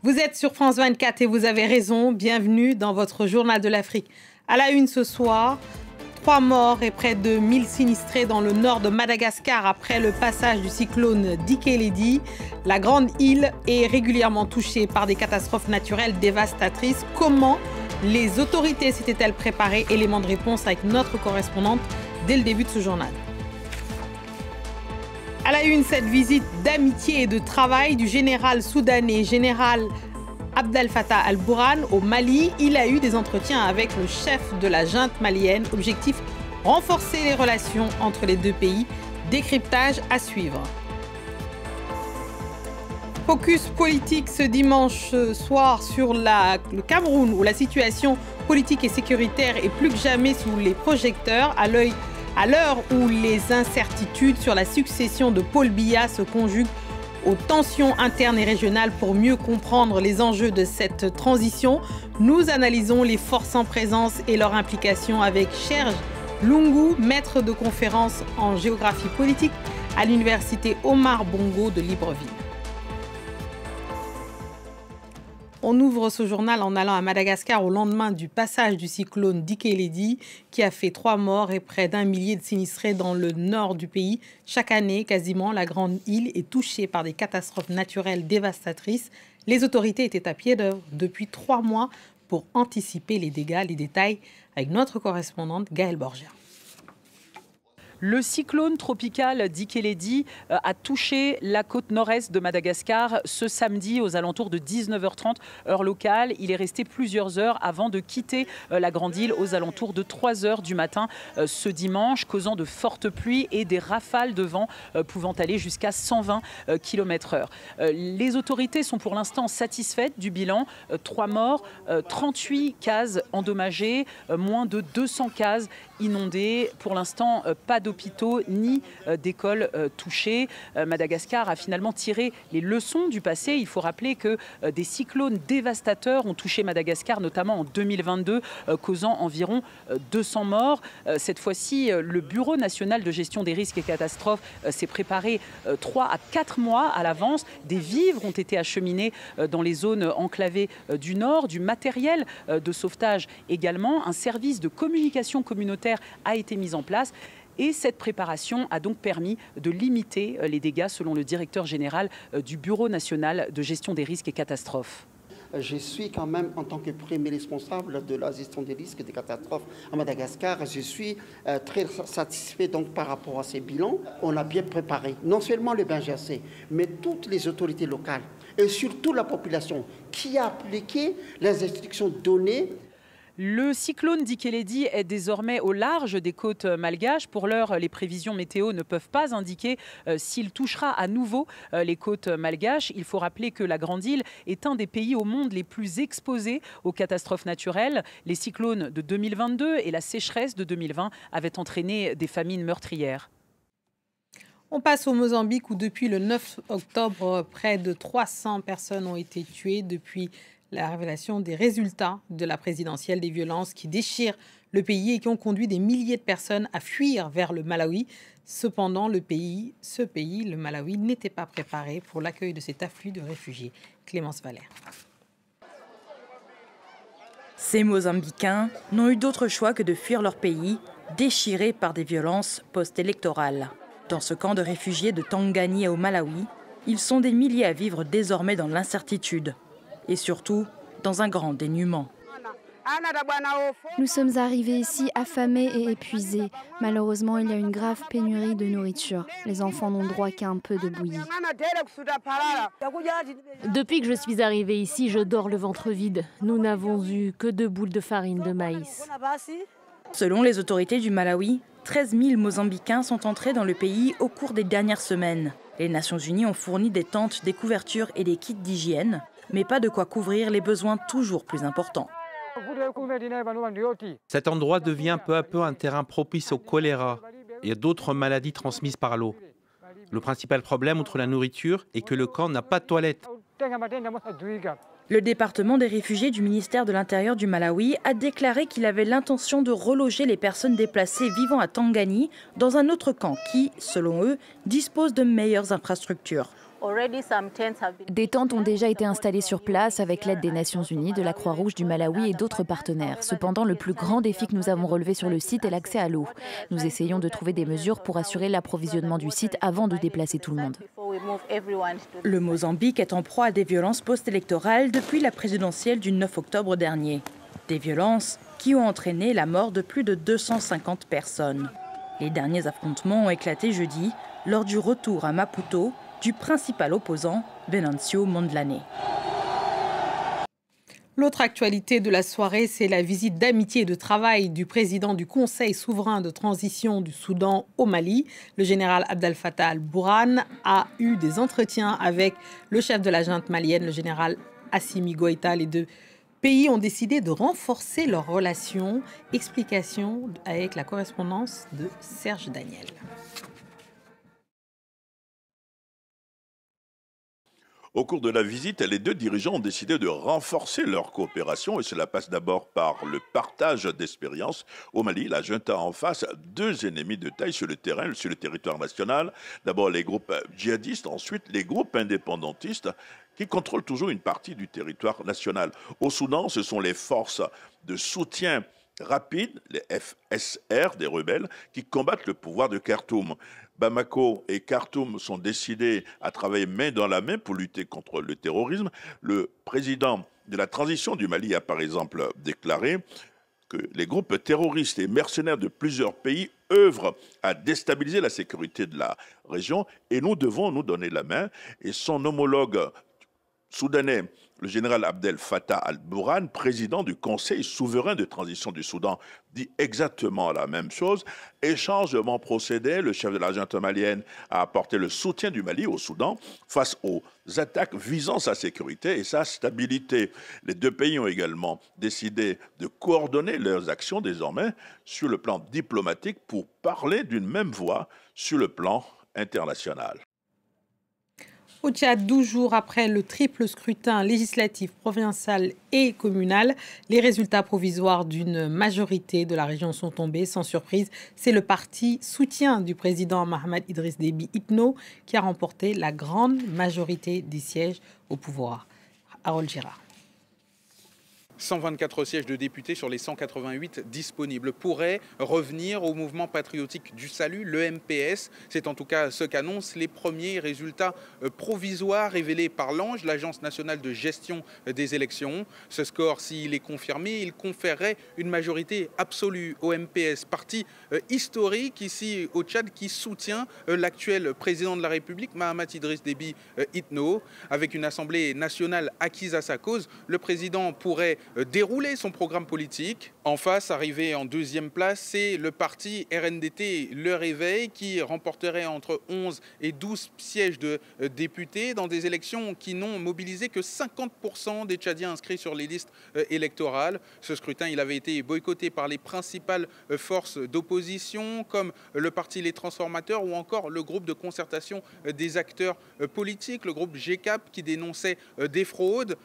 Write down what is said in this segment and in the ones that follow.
Vous êtes sur France 24 et vous avez raison. Bienvenue dans votre journal de l'Afrique. À la une ce soir, 3 morts et près de 1000 sinistrés dans le nord de Madagascar après le passage du cyclone Dikeledi. La grande île est régulièrement touchée par des catastrophes naturelles dévastatrices. Comment les autorités s'étaient-elles préparées? Élément de réponse avec notre correspondante dès le début de ce journal. À la une, cette visite d'amitié et de travail du général soudanais, général Abdel Fattah al-Burhan au Mali. Il a eu des entretiens avec le chef de la junte malienne. Objectif, renforcer les relations entre les deux pays. Décryptage à suivre. Focus politique ce dimanche soir sur le Cameroun où la situation politique et sécuritaire est plus que jamais sous les projecteurs. À l'heure où les incertitudes sur la succession de Paul Biya se conjuguent aux tensions internes et régionales pour mieux comprendre les enjeux de cette transition, nous analysons les forces en présence et leur implication avec Serge Lungu, maître de conférence en géographie politique à l'université Omar Bongo de Libreville. On ouvre ce journal en allant à Madagascar au lendemain du passage du cyclone Dikeledi qui a fait 3 morts et près d'1 millier de sinistrés dans le nord du pays. Chaque année, quasiment, la grande île est touchée par des catastrophes naturelles dévastatrices. Les autorités étaient à pied d'œuvre depuis 3 mois pour anticiper les dégâts. Les détails avec notre correspondante Gaëlle Borgia. Le cyclone tropical Dikeledi a touché la côte nord-est de Madagascar ce samedi aux alentours de 19h30 heure locale. Il est resté plusieurs heures avant de quitter la grande île aux alentours de 3h du matin ce dimanche, causant de fortes pluies et des rafales de vent pouvant aller jusqu'à 120 km/h. Les autorités sont pour l'instant satisfaites du bilan. 3 morts, 38 cases endommagées, moins de 200 cases inondées. Pour l'instant, pas d'hôpitaux ni d'écoles touchées. Madagascar a finalement tiré les leçons du passé. Il faut rappeler que des cyclones dévastateurs ont touché Madagascar, notamment en 2022, causant environ 200 morts. Cette fois-ci, le Bureau national de gestion des risques et catastrophes s'est préparé 3 à 4 mois à l'avance. Des vivres ont été acheminés dans les zones enclavées du nord, du matériel de sauvetage également. Un service de communication communautaire a été mis en place. Et cette préparation a donc permis de limiter les dégâts, selon le directeur général du Bureau national de gestion des risques et catastrophes. Je suis quand même, en tant que premier responsable de la gestion des risques et des catastrophes à Madagascar, je suis très satisfait donc par rapport à ces bilans. On a bien préparé, non seulement le BNGRC, mais toutes les autorités locales et surtout la population qui a appliqué les instructions données. Le cyclone Dikeledi est désormais au large des côtes malgaches. Pour l'heure, les prévisions météo ne peuvent pas indiquer s'il touchera à nouveau les côtes malgaches. Il faut rappeler que la Grande Île est un des pays au monde les plus exposés aux catastrophes naturelles. Les cyclones de 2022 et la sécheresse de 2020 avaient entraîné des famines meurtrières. On passe au Mozambique où depuis le 9 octobre, près de 300 personnes ont été tuées depuis la révélation des résultats de la présidentielle, des violences qui déchirent le pays et qui ont conduit des milliers de personnes à fuir vers le Malawi. Cependant, le Malawi, n'était pas préparé pour l'accueil de cet afflux de réfugiés. Clémence Valère. Ces Mozambicains n'ont eu d'autre choix que de fuir leur pays, déchiré par des violences post-électorales. Dans ce camp de réfugiés de Tanganyika au Malawi, ils sont des milliers à vivre désormais dans l'incertitude. Et surtout, dans un grand dénuement. Nous sommes arrivés ici affamés et épuisés. Malheureusement, il y a une grave pénurie de nourriture. Les enfants n'ont droit qu'à un peu de bouillie. Depuis que je suis arrivée ici, je dors le ventre vide. Nous n'avons eu que 2 boules de farine de maïs. Selon les autorités du Malawi, 13 000 Mozambicains sont entrés dans le pays au cours des dernières semaines. Les Nations Unies ont fourni des tentes, des couvertures et des kits d'hygiène, mais pas de quoi couvrir les besoins toujours plus importants. Cet endroit devient peu à peu un terrain propice au choléra et à d'autres maladies transmises par l'eau. Le principal problème, outre la nourriture, est que le camp n'a pas de toilette. Le département des réfugiés du ministère de l'Intérieur du Malawi a déclaré qu'il avait l'intention de reloger les personnes déplacées vivant à Tanganyika dans un autre camp qui, selon eux, dispose de meilleures infrastructures. Des tentes ont déjà été installées sur place avec l'aide des Nations Unies, de la Croix-Rouge du Malawi et d'autres partenaires. Cependant, le plus grand défi que nous avons relevé sur le site est l'accès à l'eau. Nous essayons de trouver des mesures pour assurer l'approvisionnement du site avant de déplacer tout le monde. Le Mozambique est en proie à des violences post-électorales depuis la présidentielle du 9 octobre dernier. Des violences qui ont entraîné la mort de plus de 250 personnes. Les derniers affrontements ont éclaté jeudi lors du retour à Maputo du principal opposant, Venancio Mondlane. L'autre actualité de la soirée, c'est la visite d'amitié et de travail du président du Conseil souverain de transition du Soudan au Mali. Le général Abdel Fattah al-Burhan a eu des entretiens avec le chef de la junte malienne, le général Assimi Goïta. Les deux pays ont décidé de renforcer leurs relations. Explication avec la correspondance de Serge Daniel. Au cours de la visite, les deux dirigeants ont décidé de renforcer leur coopération et cela passe d'abord par le partage d'expériences. Au Mali, la junte a en face deux ennemis de taille sur le terrain, sur le territoire national. D'abord les groupes djihadistes, ensuite les groupes indépendantistes qui contrôlent toujours une partie du territoire national. Au Soudan, ce sont les forces de soutien rapide, les FSR des rebelles, qui combattent le pouvoir de Khartoum. Bamako et Khartoum sont décidés à travailler main dans la main pour lutter contre le terrorisme. Le président de la transition du Mali a par exemple déclaré que les groupes terroristes et mercenaires de plusieurs pays œuvrent à déstabiliser la sécurité de la région et nous devons nous donner la main. Et son homologue soudanais, le général Abdel Fattah al-Burhan, président du Conseil souverain de transition du Soudan, dit exactement la même chose. Échange devant procéder, le chef de la junte malienne a apporté le soutien du Mali au Soudan face aux attaques visant sa sécurité et sa stabilité. Les deux pays ont également décidé de coordonner leurs actions désormais sur le plan diplomatique pour parler d'une même voix sur le plan international. Au Tchad, 12 jours après le triple scrutin législatif, provincial et communal, les résultats provisoires d'une majorité de la région sont tombés. Sans surprise, c'est le parti soutien du président Mohamed Idriss Déby Itno qui a remporté la grande majorité des sièges au pouvoir. Harold Girard. 124 sièges de députés sur les 188 disponibles pourraient revenir au mouvement patriotique du salut, le MPS. C'est en tout cas ce qu'annoncent les premiers résultats provisoires révélés par l'ANGE, l'Agence nationale de gestion des élections. Ce score, s'il est confirmé, il conférerait une majorité absolue au MPS, parti historique ici au Tchad qui soutient l'actuel président de la République, Mohamed Idriss Déby Itno. Avec une assemblée nationale acquise à sa cause, le président pourrait dérouler son programme politique. En face, arrivé en deuxième place, c'est le parti RNDT Le Réveil qui remporterait entre 11 et 12 sièges de députés dans des élections qui n'ont mobilisé que 50% des Tchadiens inscrits sur les listes électorales. Ce scrutin, il avait été boycotté par les principales forces d'opposition comme le parti Les Transformateurs ou encore le groupe de concertation des acteurs politiques, le groupe GCAP qui dénonçait des fraudes.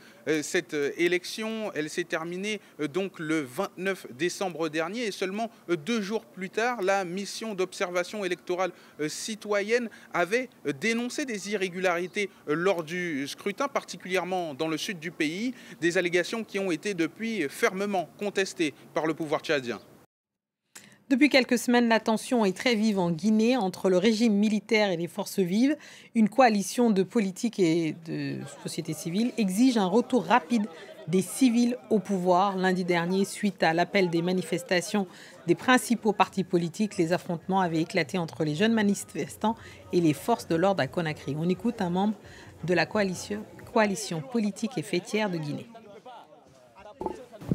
Cette élection, elle s'est terminée donc le 29 décembre dernier et seulement 2 jours plus tard, la mission d'observation électorale citoyenne avait dénoncé des irrégularités lors du scrutin, particulièrement dans le sud du pays, des allégations qui ont été depuis fermement contestées par le pouvoir tchadien. Depuis quelques semaines, la tension est très vive en Guinée entre le régime militaire et les forces vives. Une coalition de politiques et de société civile exige un retour rapide des civils au pouvoir. Lundi dernier, suite à l'appel des manifestations des principaux partis politiques, les affrontements avaient éclaté entre les jeunes manifestants et les forces de l'ordre à Conakry. On écoute un membre de la coalition politique et fêtière de Guinée.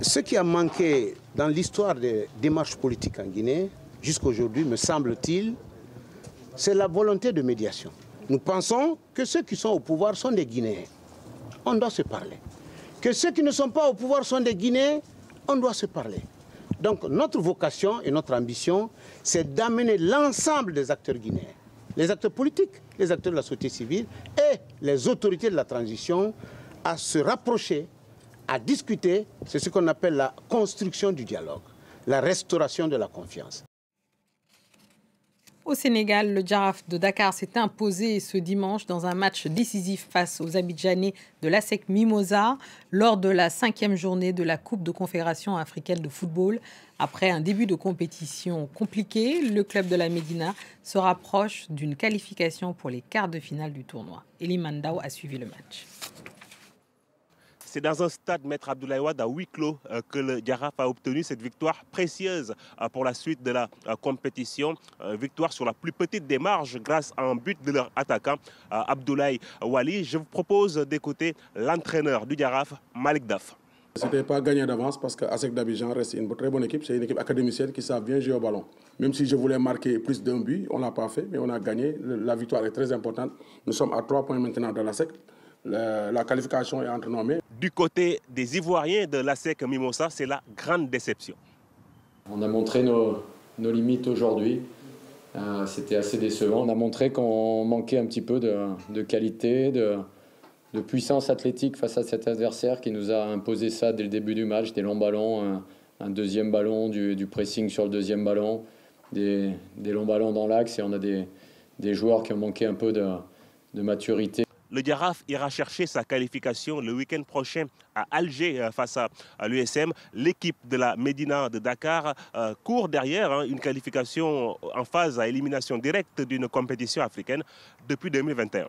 Ce qui a manqué dans l'histoire des démarches politiques en Guinée, jusqu'à aujourd'hui, me semble-t-il, c'est la volonté de médiation. Nous pensons que ceux qui sont au pouvoir sont des Guinéens. On doit se parler. Que ceux qui ne sont pas au pouvoir sont des Guinéens, on doit se parler. Donc notre vocation et notre ambition, c'est d'amener l'ensemble des acteurs guinéens, les acteurs politiques, les acteurs de la société civile et les autorités de la transition à se rapprocher, à discuter. C'est ce qu'on appelle la construction du dialogue, la restauration de la confiance. Au Sénégal, le Jaraaf de Dakar s'est imposé ce dimanche dans un match décisif face aux Abidjanais de l'ASEC Mimosa lors de la 5e journée de la Coupe de Confédération africaine de football. Après un début de compétition compliqué, le club de la Médina se rapproche d'une qualification pour les quarts de finale du tournoi. Elie Mandao a suivi le match. C'est dans un stade Maître Abdoulaye Wade à huis clos que le Jaraaf a obtenu cette victoire précieuse pour la suite de la compétition. Victoire sur la plus petite des marges grâce à un but de leur attaquant Abdoulaye Wali. Je vous propose d'écouter l'entraîneur du Jaraaf, Malik Daf. Ce n'était pas gagné d'avance parce que ASEC d'Abidjan reste une très bonne équipe. C'est une équipe académicienne qui savent bien jouer au ballon. Même si je voulais marquer plus d'un but, on ne l'a pas fait, mais on a gagné. La victoire est très importante. Nous sommes à 3 points maintenant de l'ASEC. La qualification est entre nos mains. Du côté des Ivoiriens de l'ASEC Mimosa, c'est la grande déception. On a montré nos limites aujourd'hui. C'était assez décevant. On a montré qu'on manquait un petit peu de qualité, de puissance athlétique face à cet adversaire qui nous a imposé ça dès le début du match. Des longs ballons, un deuxième ballon, du pressing sur le deuxième ballon, des longs ballons dans l'axe. Et on a des joueurs qui ont manqué un peu de maturité. Le Jaraaf ira chercher sa qualification le week-end prochain à Alger face à l'USM. L'équipe de la Médina de Dakar court derrière une qualification en phase à élimination directe d'une compétition africaine depuis 2021.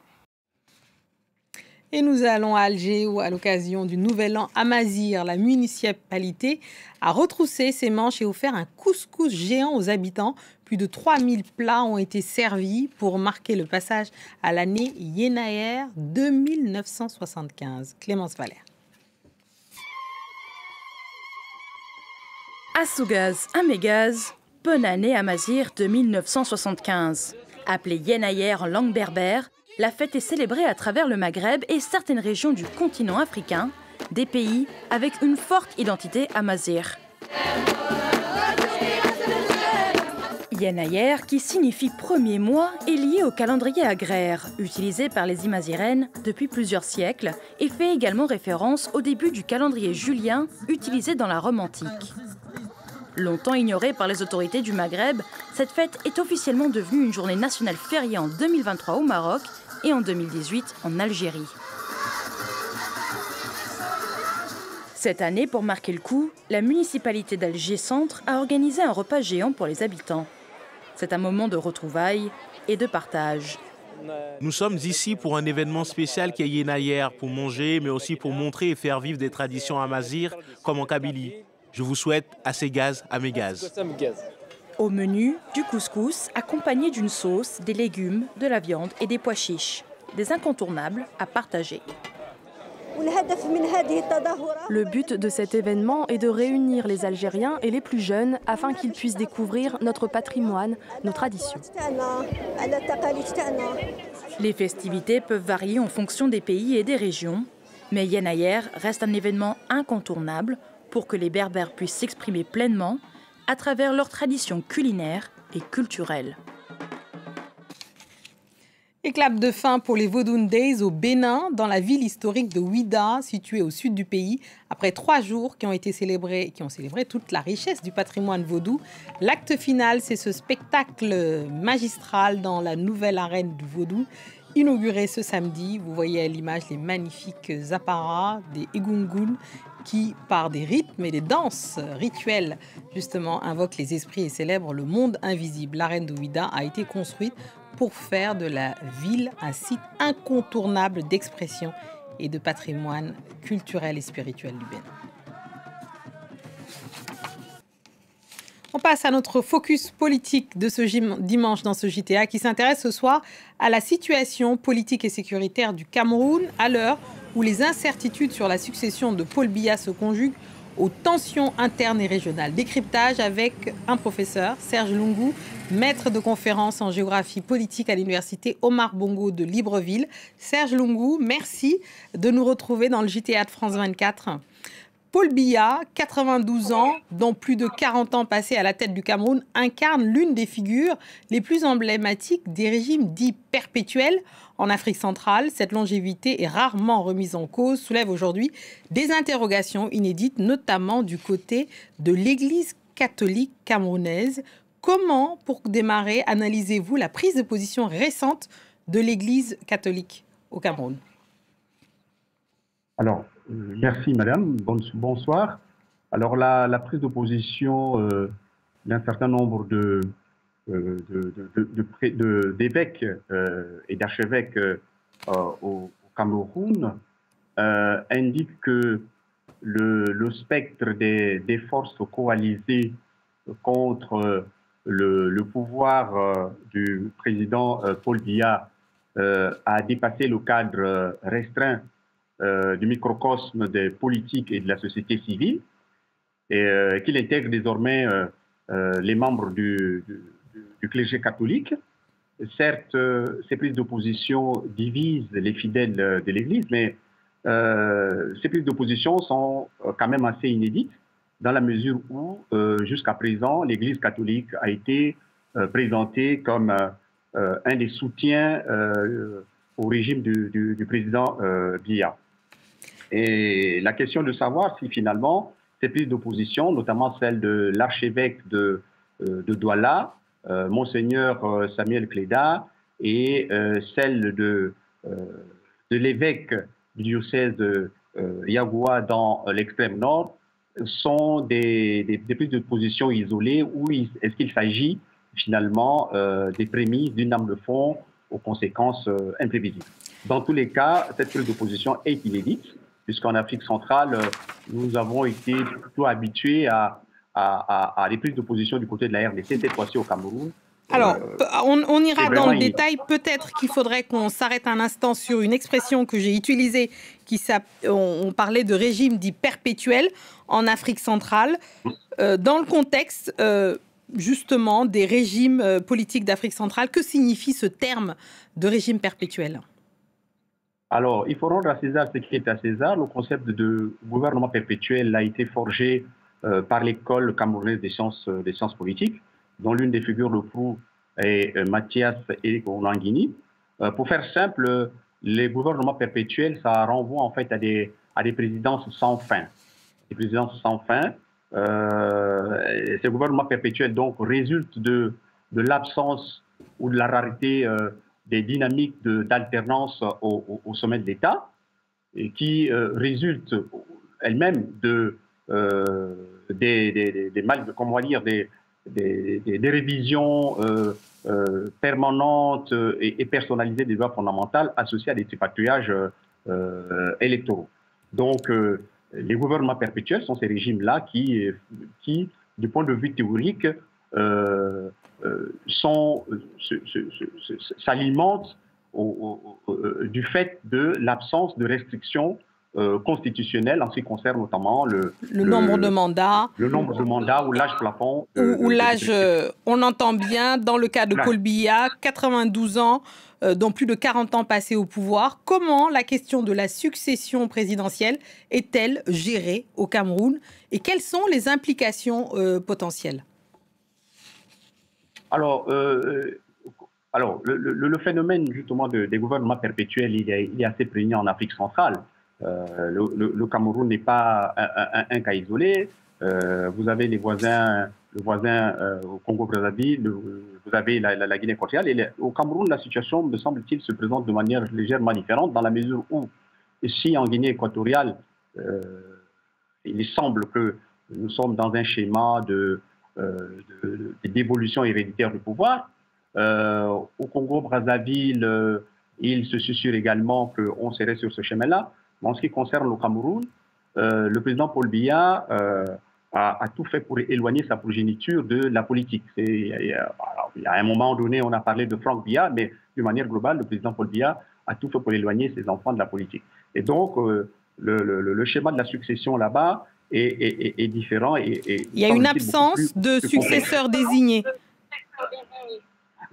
Et nous allons à Alger où, à l'occasion du Nouvel An à Mazir, la municipalité a retroussé ses manches et offert un couscous géant aux habitants. Plus de 3000 plats ont été servis pour marquer le passage à l'année Yenayer 2975. Clémence Valère. Assougaz, Amégaz, bonne année à Mazir 2975. Appelée Yenayer en langue berbère, la fête est célébrée à travers le Maghreb et certaines régions du continent africain, des pays avec une forte identité amazigh. Yenayer, qui signifie premier mois, est lié au calendrier agraire, utilisé par les Imazirènes depuis plusieurs siècles, et fait également référence au début du calendrier julien utilisé dans la Rome antique. Longtemps ignorée par les autorités du Maghreb, cette fête est officiellement devenue une journée nationale fériée en 2023 au Maroc et en 2018 en Algérie. Cette année, pour marquer le coup, la municipalité d'Alger Centre a organisé un repas géant pour les habitants. C'est un moment de retrouvailles et de partage. Nous sommes ici pour un événement spécial qui est Yenayer, pour manger, mais aussi pour montrer et faire vivre des traditions amazighes comme en Kabylie. Je vous souhaite Asségaz, Amégaz. Au menu, du couscous accompagné d'une sauce, des légumes, de la viande et des pois chiches. Des incontournables à partager. Le but de cet événement est de réunir les Algériens et les plus jeunes afin qu'ils puissent découvrir notre patrimoine, nos traditions. Les festivités peuvent varier en fonction des pays et des régions, mais Yenayer reste un événement incontournable pour que les Berbères puissent s'exprimer pleinement à travers leurs traditions culinaires et culturelles. Éclate de fin pour les Vodun Days au Bénin, dans la ville historique de Ouidah, située au sud du pays. Après 3 jours qui ont célébré toute la richesse du patrimoine vaudou, l'acte final, c'est ce spectacle magistral dans la nouvelle arène du vaudou, inauguré ce samedi. Vous voyez à l'image les magnifiques apparats des egungun qui, par des rythmes et des danses rituelles, justement, invoquent les esprits et célèbrent le monde invisible. L'arène de Ouidah a été construite pour faire de la ville un site incontournable d'expression et de patrimoine culturel et spirituel du Bénin. On passe à notre focus politique de ce dimanche dans ce JTA qui s'intéresse ce soir à la situation politique et sécuritaire du Cameroun à l'heure où les incertitudes sur la succession de Paul Biya se conjuguent aux tensions internes et régionales. Décryptage avec un professeur, Serge Lungu, maître de conférences en géographie politique à l'université Omar Bongo de Libreville. Serge Lungu, merci de nous retrouver dans le JTA de France 24. Paul Biya, 92 ans, dont plus de 40 ans passés à la tête du Cameroun, incarne l'une des figures les plus emblématiques des régimes dits perpétuels en Afrique centrale. Cette longévité est rarement remise en cause, soulève aujourd'hui des interrogations inédites, notamment du côté de l'Église catholique camerounaise. Comment, pour démarrer, analysez-vous la prise de position récente de l'Église catholique au Cameroun? Alors, merci madame, bonsoir. Alors la prise de position d'un certain nombre d'évêques et d'archevêques au Cameroun indique que le spectre des forces coalisées contre le pouvoir du président Paul Biya a dépassé le cadre restreint du microcosme des politiques et de la société civile, et qu'il intègre désormais les membres du clergé catholique. Certes, ces prises de position divisent les fidèles de l'Église, mais ces prises de position sont quand même assez inédites, dans la mesure où, jusqu'à présent, l'Église catholique a été présentée comme un des soutiens au régime du président Biya. Et la question de savoir si finalement ces prises d'opposition, notamment celle de l'archevêque de Douala, Monseigneur Samuel Cléda, et celle de l'évêque du diocèse de Yagoua dans l'extrême nord, sont des prises de position isolées, ou est-ce qu'il s'agit finalement des prémices d'une lame de fond aux conséquences imprévisibles? Dans tous les cas, cette prise de position est inédite, puisqu'en Afrique centrale, nous avons été plutôt habitués à des prises de position du côté de la RDC, cette fois-ci au Cameroun. Alors, on ira dans le détail. Peut-être qu'il faudrait qu'on s'arrête un instant sur une expression que j'ai utilisée, on parlait de régime dit perpétuel en Afrique centrale, dans le contexte justement des régimes politiques d'Afrique centrale. Que signifie ce terme de régime perpétuel? Alors, il faut rendre à César ce qui est à César. Le concept de gouvernement perpétuel a été forgé par l'école camerounaise des sciences politiques, dont l'une des figures de proue est Mathias Eric Onanguini. Pour faire simple, les gouvernements perpétuels, ça renvoie en fait à des présidences sans fin. Des présidences sans fin. Ces gouvernements perpétuels donc résultent de l'absence ou de la rareté des dynamiques d'alternance au sommet de l'État, et qui résultent elles-mêmes des révisions permanentes et personnalisées des lois fondamentales associées à des tripatouillages électoraux. Donc, les gouvernements perpétuels sont ces régimes-là qui, du point de vue théorique, s'alimentent du fait de l'absence de restrictions constitutionnelles en ce qui concerne notamment le nombre de mandats. Le nombre de mandats ou l'âge plafond. Ou l'âge, on entend bien, dans le cas de Paul Biya, 92 ans, dont plus de 40 ans passés au pouvoir. Comment la question de la succession présidentielle est-elle gérée au Cameroun et quelles sont les implications potentielles? Alors, le phénomène justement des gouvernements perpétuels, il est assez prégnant en Afrique centrale. Le Cameroun n'est pas un cas isolé. Vous avez le voisin au Congo-Brazzaville, vous avez la Guinée équatoriale. Et au Cameroun, la situation, me semble-t-il, se présente de manière légèrement différente, dans la mesure où, ici en Guinée équatoriale, il semble que nous sommes dans un schéma d'évolution héréditaire du pouvoir. Au Congo-Brazzaville, il se susurre également qu'on serait sur ce chemin-là. En ce qui concerne le Cameroun, le président Paul Biya a tout fait pour éloigner sa progéniture de la politique. À un moment donné, on a parlé de Franck Biya, mais d'une manière globale, le président Paul Biya a tout fait pour éloigner ses enfants de la politique. Et donc, le schéma de la succession là-bas est différent. Il y a une absence de successeurs désignés.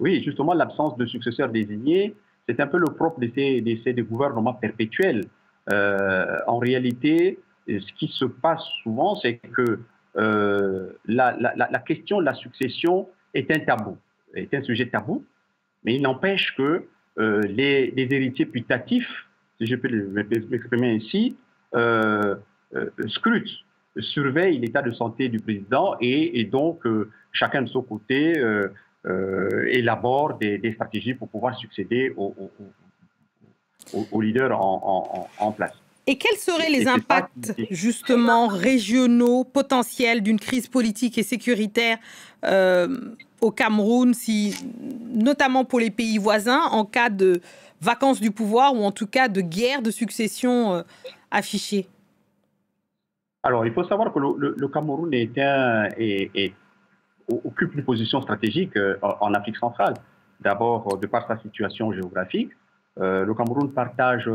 Oui, justement, l'absence de successeurs désignés, c'est un peu le propre de ces gouvernements perpétuels. En réalité, ce qui se passe souvent, c'est que la question de la succession est un tabou, est un sujet tabou, mais il n'empêche que les héritiers putatifs, si je peux m'exprimer ainsi, scrutent surveille l'état de santé du président et donc chacun de son côté élabore des stratégies pour pouvoir succéder au leader en place. Et quels seraient les impacts justement régionaux potentiels d'une crise politique et sécuritaire au Cameroun, notamment pour les pays voisins, en cas de vacance du pouvoir ou en tout cas de guerre de succession affichée? Alors, il faut savoir que le Cameroun occupe une position stratégique en Afrique centrale. D'abord, de par sa situation géographique, le Cameroun partage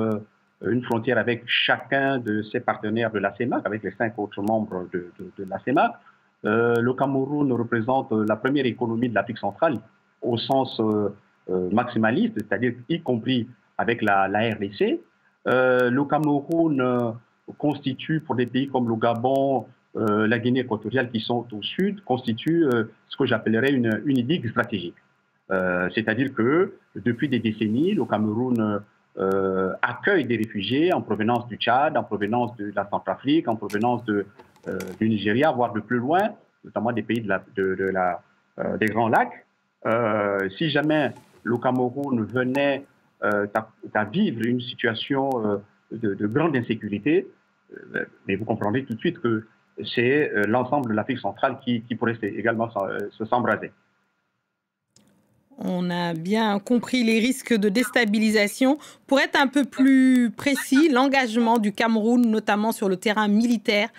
une frontière avec chacun de ses partenaires de la CEMAC, avec les 5 autres membres de la CEMAC. Le Cameroun représente la première économie de l'Afrique centrale au sens maximaliste, c'est-à-dire y compris avec la RDC. Le Cameroun constitue, pour des pays comme le Gabon, la Guinée équatoriale qui sont au sud, constitue ce que j'appellerais une digue stratégique. C'est-à-dire que depuis des décennies, le Cameroun accueille des réfugiés en provenance du Tchad, en provenance de la Centrafrique, en provenance du Nigeria, voire de plus loin, notamment des pays des Grands Lacs. Si jamais le Cameroun venait à vivre une situation de grande insécurité, mais vous comprendrez tout de suite que c'est l'ensemble de l'Afrique centrale qui pourrait également s'embraser. On a bien compris les risques de déstabilisation. Pour être un peu plus précis, l'engagement du Cameroun, notamment sur le terrain militaire,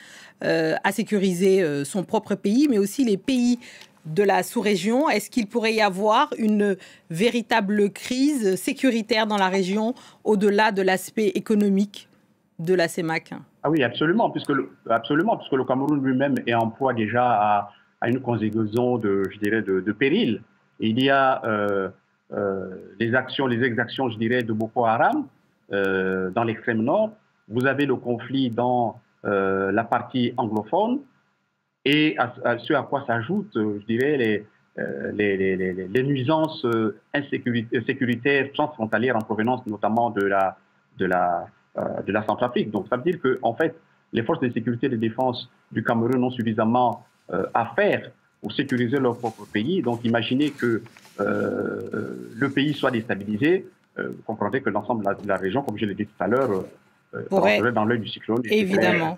à sécuriser son propre pays, mais aussi les pays de la sous-région. Est-ce qu'il pourrait y avoir une véritable crise sécuritaire dans la région, au-delà de l'aspect économique de la CEMAC? Ah oui, absolument, puisque le Cameroun lui-même est en proie déjà à une conjugaison de périls. Il y a les exactions, je dirais, de Boko Haram dans l'extrême nord. Vous avez le conflit dans la partie anglophone. Et ce à quoi s'ajoutent, je dirais, les nuisances sécuritaires transfrontalières en provenance notamment de la Centrafrique. Donc ça veut dire que, en fait, les forces de sécurité et de défense du Cameroun ont suffisamment à faire pour sécuriser leur propre pays. Donc imaginez que le pays soit déstabilisé, vous comprendrez que l'ensemble de la région, comme je l'ai dit tout à l'heure, rentrerait dans l'œil du cyclone. Évidemment.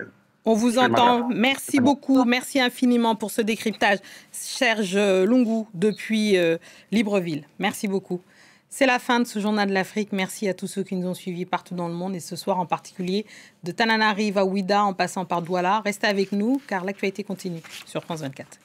On vous entend. Merci beaucoup. Merci infiniment pour ce décryptage. Serge Lungu depuis Libreville. Merci beaucoup. C'est la fin de ce journal de l'Afrique. Merci à tous ceux qui nous ont suivis partout dans le monde et ce soir en particulier de Tananarive à Ouida en passant par Douala. Restez avec nous car l'actualité continue sur France 24.